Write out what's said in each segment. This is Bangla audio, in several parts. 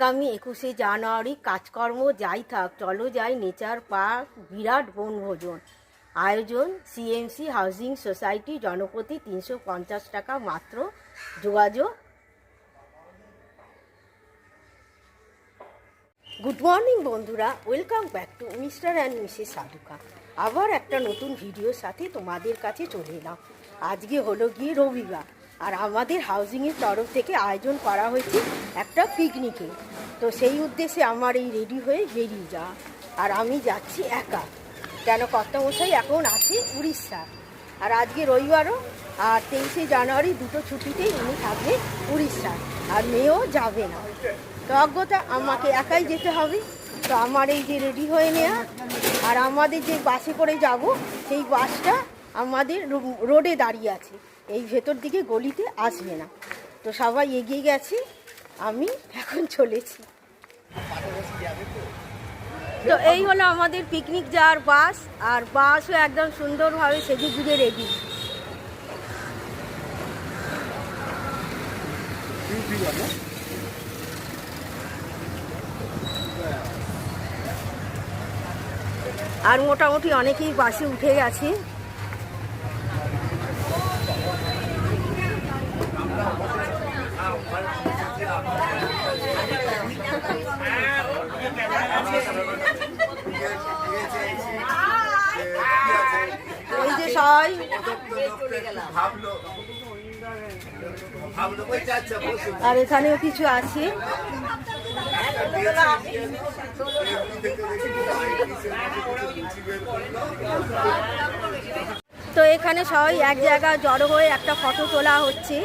আগামী 21শে জানুয়ারি কাজকর্ম যাই থাক, চলো যাই নেচার পার্ক, বিরাট বনভোজন আয়োজন। সিএমসি হাউজিং সোসাইটি, জনপ্রতি 350 টাকা মাত্র। যোগাযোগ। গুড মর্নিং বন্ধুরা, welcome back to Mr and Mrs Sadhukhan. আবার একটা নতুন ভিডিওর সাথে তোমাদের কাছে চলে এলাম। আজকে হলো গিয়ে রবিবার, আর আমাদের হাউজিংয়ের তরফ থেকে আয়োজন করা হয়েছে একটা পিকনিকে। তো সেই উদ্দেশ্যে আমার এই রেডি হয়ে বেরিয়ে যাওয়া, আর আমি যাচ্ছি একা, কেন কর্তামশাই এখন আছে উড়িষ্যা, আর আজকে রবিবারও, আর 23শে জানুয়ারি দুটো ছুটিতেই উনি থাকবে উড়িষ্যা, আর মেয়েও যাবে না। তো অজ্ঞতা আমাকে একাই যেতে হবে। তো আমার এই যে রেডি হয়ে নেওয়া, আর আমাদের যে বাসে করে যাব সেই বাসটা আমাদের রোডে দাঁড়িয়ে আছে, এই ভেতর দিকে গলিতে আসবে না। তো সবাই এগিয়ে গেছে, আমি এখন চলেছি। তো এই হলো আমাদের পিকনিক যাওয়ার বাস, আর বাসও একদম সুন্দরভাবে সেজে গুজে রেডি। আর মোটামুটি অনেকেই বাসে উঠে গেছে। এই যে সবাই, আর এখানেও কিছু আছে। তো এখানে সবাই এক জায়গায় জড়ো হয়ে একটা ফটো তোলা হচ্ছে।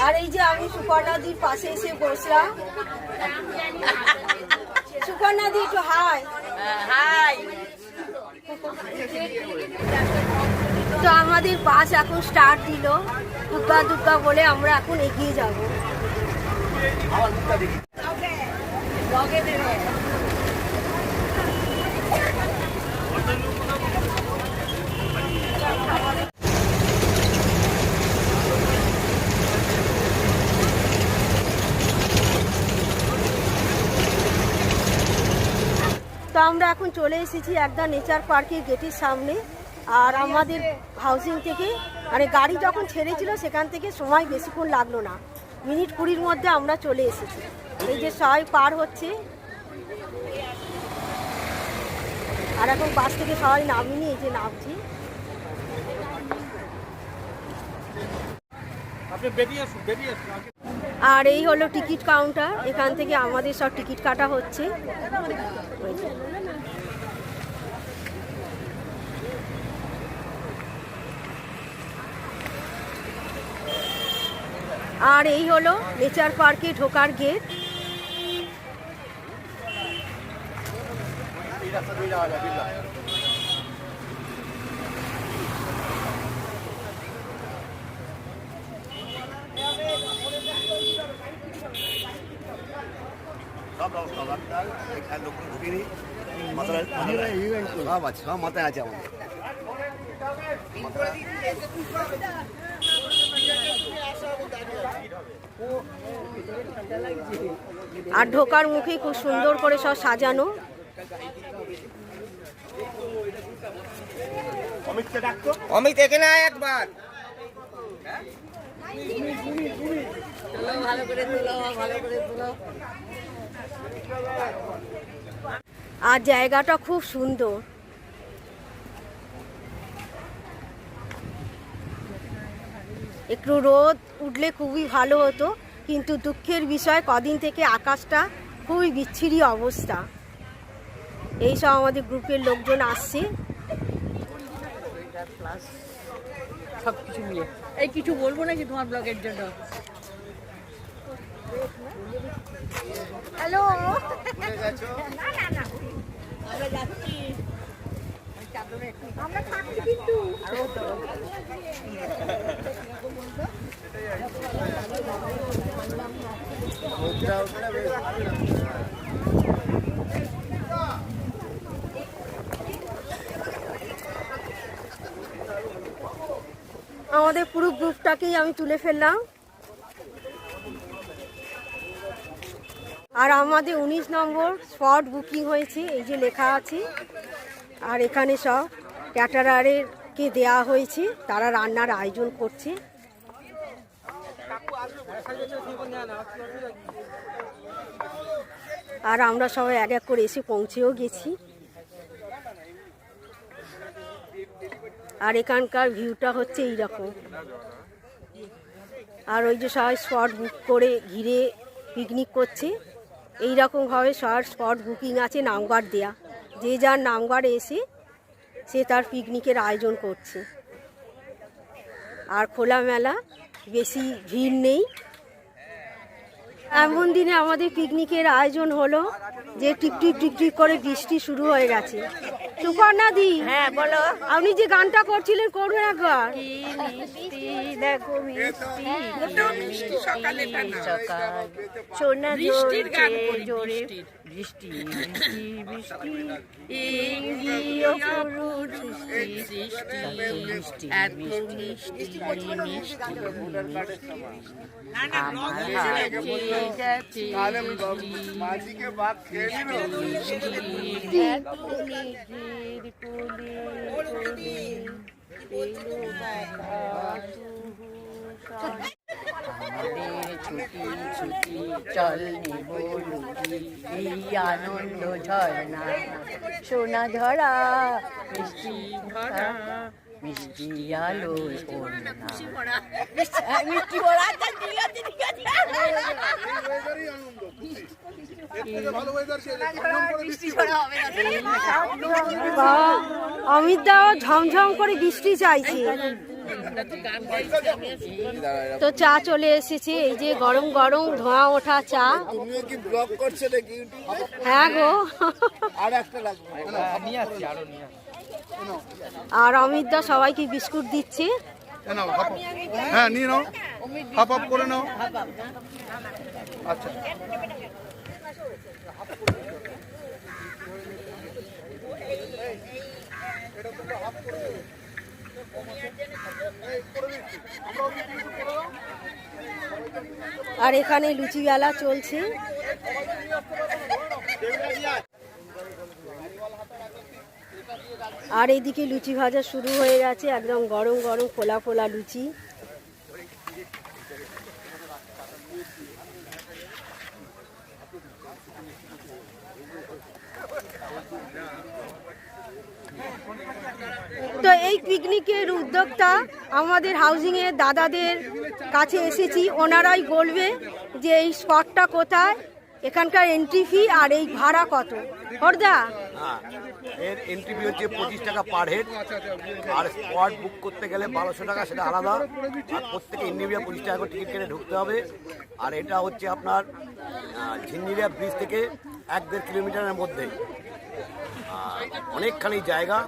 আর এই যে আমি সুকন্যাদির পাশে এসে বসলাম। সুকন্যাদি একটু হাই। হাই। তো আমাদের বাস এখন স্টার্ট দিল, দুর্গা দুর্গা বলে আমরা এখন এগিয়ে যাব। তো আমরা এখন চলে এসেছি একদম নেচার পার্কের গেটের সামনে। আর আমাদের হাউজিং থেকে মানে গাড়ি যখন ছেড়েছিল সেখান থেকে সময় বেশিক্ষণ লাগলো না, মিনিট 20-র মধ্যে আমরা চলে এসেছি। এই যে সবাই পার হচ্ছে, আর এখন বাস থেকে সবাই নামিনি, এই যে নামছি। আর এই হলো টিকিট কাউন্টার, এখান থেকে আমাদের সব টিকিট কাটা হচ্ছে। আর এই হলো নেচার পার্কে ঢোকার গেট। মাথায় আছে আমার। আর ঢোকার মুখে খুব সুন্দর করে সব সাজানো। অমিত এখানে আয় একবার। আর জায়গাটা খুব সুন্দর। একটু রোদ উঠলে খুবই ভালো হতো, কিন্তু দুঃখের বিষয় কদিন থেকে আকাশটা খুবই বিচ্ছিরি অবস্থা। এইসব আমাদের গ্রুপের লোকজন আসছে। সব কিছু মিলে এই কিছু বলবো নাকি তোমার ব্লগের জন্য? হ্যালো, আমরা যাচ্ছি, আমরা থাকছি কিন্তু আমাদের পুরো গ্রুপটাকেই আমি তুলে ফেললাম। আর আমাদের 19 নম্বর স্পট বুকিং হয়েছে, এই যে লেখা আছে। আর এখানে সব ক্যাটারারকে দেয়া হয়েছে, তারা রান্নার আয়োজন করছে। আর আমরা সবাই এক এক করে এসে পৌঁছেও গেছি। আর এখানকার ভিউটা হচ্ছে এইরকম। আর ওই যে সবাই স্পট বুক করে ঘিরে পিকনিক করছে। এইরকমভাবে সবার স্পট বুকিং আছে, নাম্বার দেয়া, যে যার নাম্বার এসে সে তার পিকনিকের আয়োজন করছে। আর খোলামেলা, বেশি ভিড় নেই। এমন দিনে আমাদের পিকনিকের আয়োজন হলো যে টিকটিক টিকটিক করে বৃষ্টি শুরু হয়ে গেছে। সুপর্ণা দি, হ্যাঁ বলো। আপনি যে গানটা করছিলেন করবেন একবার। দেখো মিষ্টি সকাল সোনা বৃষ্টির গান জোরে বৃষ্টি বৃষ্টি বৃষ্টি ছুটি ছুটি চল নেব এই আনন্দ ঝর্ণা সোনা ঝরা মিষ্টি ভরা মিষ্টি আলো মিষ্টি ভরা অমিত দাও ঝমঝম করে বৃষ্টি চাইছে। তো চা চলে এসেছে, এই যে গরম গরম ধোঁয়া ওঠা চা। তুমিও কি ব্লগ করছো নাকি? হ্যাঁ গো। আর একটা লাগবে, নিয়ে আসছি আরো নিয়ে। আর অমিত দা সবাইকে বিস্কুট দিচ্ছে। হ্যাঁ নিয়ে নাও, হাফ হাফ করে নাও। আচ্ছা আর এখানে লুচি বেলা চলছে। আর এইদিকে লুচি ভাজা শুরু হয়ে গেছে, একদম গরম গরম ফোলা ফোলা লুচি। তো এই পিকনিকের উদ্যোক্তা আমাদের হাউজিংয়ের দাদাদের কাছে এসেছি, ওনারাই বলবে যে এই স্পটটা কোথায়, এখানকার এন্ট্রি ফি আর এই ভাড়া কত। হরদা, এর এন্ট্রি ফি হচ্ছে 25 টাকা পার হেড, আর স্পট বুক করতে গেলে 1200 টাকা, সেটা আলাদা। আর প্রত্যেকে ইন্ডিভিজুয়াল 25 টাকা করে টিকিট কেটে ঢুকতে হবে। আর এটা হচ্ছে আপনার ঝিঞ্জিরিয়া ব্রিজ থেকে 1-1.5 কিলোমিটারের মধ্যে। অনেকখানি জায়গা,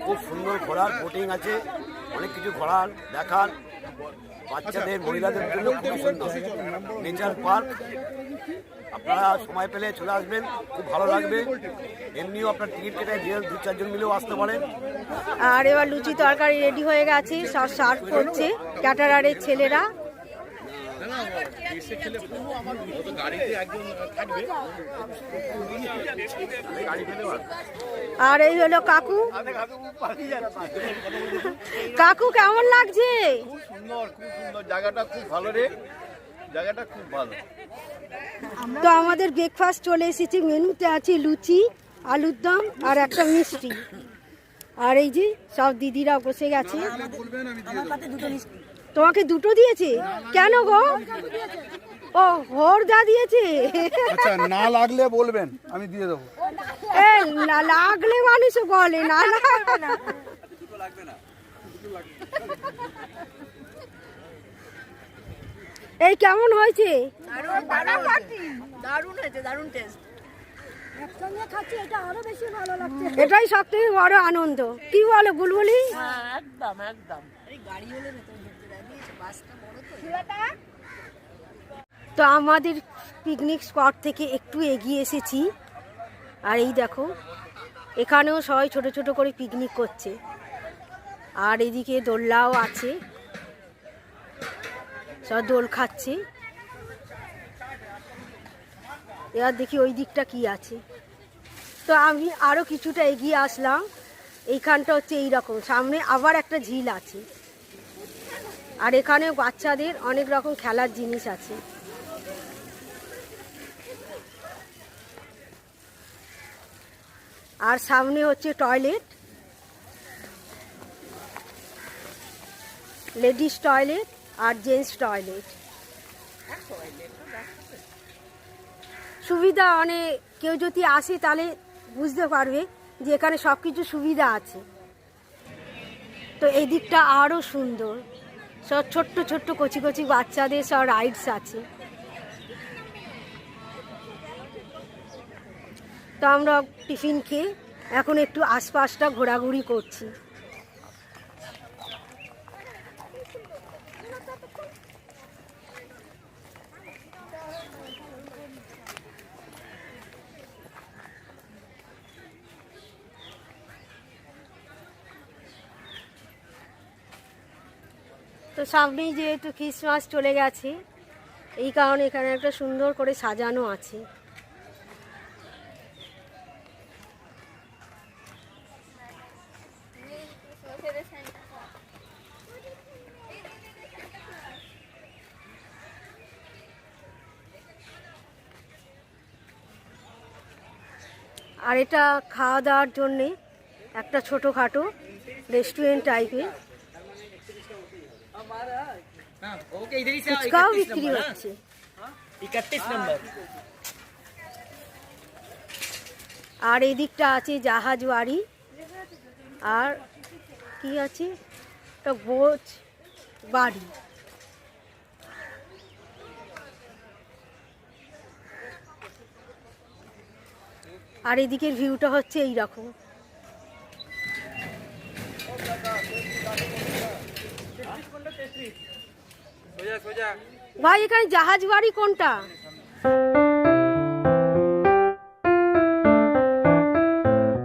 খুব সুন্দর ঘোরার, বোটিং আছে, অনেক কিছু ঘোরার দেখার, বাচ্চাদের মহিলাদের জন্য খুবই সুন্দর নেচার পার্ক। আপনারা সময় পেলে চলে আসবেন, খুব ভালো লাগবে। এমনিও আপনার টিকিট কেটে 2-4 জন মিলেও আসতে পারেন। আর এবার লুচি তরকারি রেডি হয়ে গেছে, সব সার্ভ করছে ক্যাটারারের ছেলেরা। আর এই হলো কাকু। কাকু কেমন লাগছে? খুব সুন্দর, খুব সুন্দর জায়গাটা, খুব ভালো রে, জায়গাটা খুব ভালো। তো আমাদের ব্রেকফাস্ট চলে এসেছে, মেনুতে আছে লুচি, আলুর দম আর একটা মিষ্টি। আর এই যে সব দিদিরা বসে গেছে। তোমাকে দুটো দিয়েছে কেন গো? ও হরদা দিয়েছে। আচ্ছা না লাগলে বলবেন, আমি দিয়ে দেবো। এ লাগলে মানুষ বলে না না। এই কেমন হয়েছে? দারুণ হয়েছে, দারুণ টেস্ট। এটাই সব থেকে বড় আনন্দ, কি বলো বুলবুলি? একদম একদম। তো আমাদের পিকনিক স্পট থেকে একটু এগিয়ে এসেছি। আর এই দেখো, এখানেও সবাই ছোট ছোট করে পিকনিক করছে। আর এদিকে দোলনাও আছে, সব দোল খাচ্ছে। এবার দেখি ওই দিকটা কি আছে। তো আমি আরও কিছুটা এগিয়ে আসলাম। এইখানটা হচ্ছে এইরকম, সামনে আবার একটা ঝিল আছে, আর এখানে বাচ্চাদের অনেক রকম খেলার জিনিস আছে। আর সামনে হচ্ছে টয়লেট, লেডিস টয়লেট আর জেন্টস টয়লেট। সুবিধা অনেক, কেউ যদি আসে তাহলে বুঝতে পারবে যে এখানে সব কিছু সুবিধা আছে। তো এই দিকটা আরও সুন্দর, সব ছোট্ট ছোট্ট কচি কচি বাচ্চাদের সব রাইডস আছে। তো আমরা টিফিন খেয়ে এখন একটু আশপাশটা ঘোরাঘুরি করছি। তো সামনেই যেহেতু ক্রিসমাস চলে গেছে, এই কারণে এখানে একটা সুন্দর করে সাজানো আছে। আর এটা খাওয়া দাওয়ার জন্যে একটা ছোটোখাটো রেস্টুরেন্ট টাইপের, ফুচকাও বিক্রি হচ্ছে। 31 नंबर। আর এই দিকটা আছে জাহাজ বাড়ি, আর কি আছে একটা বোট বাড়ি। আর এদিকের ভিউটা হচ্ছে এইরকম। ভাই এখানে জাহাজ বাড়ি কোনটা?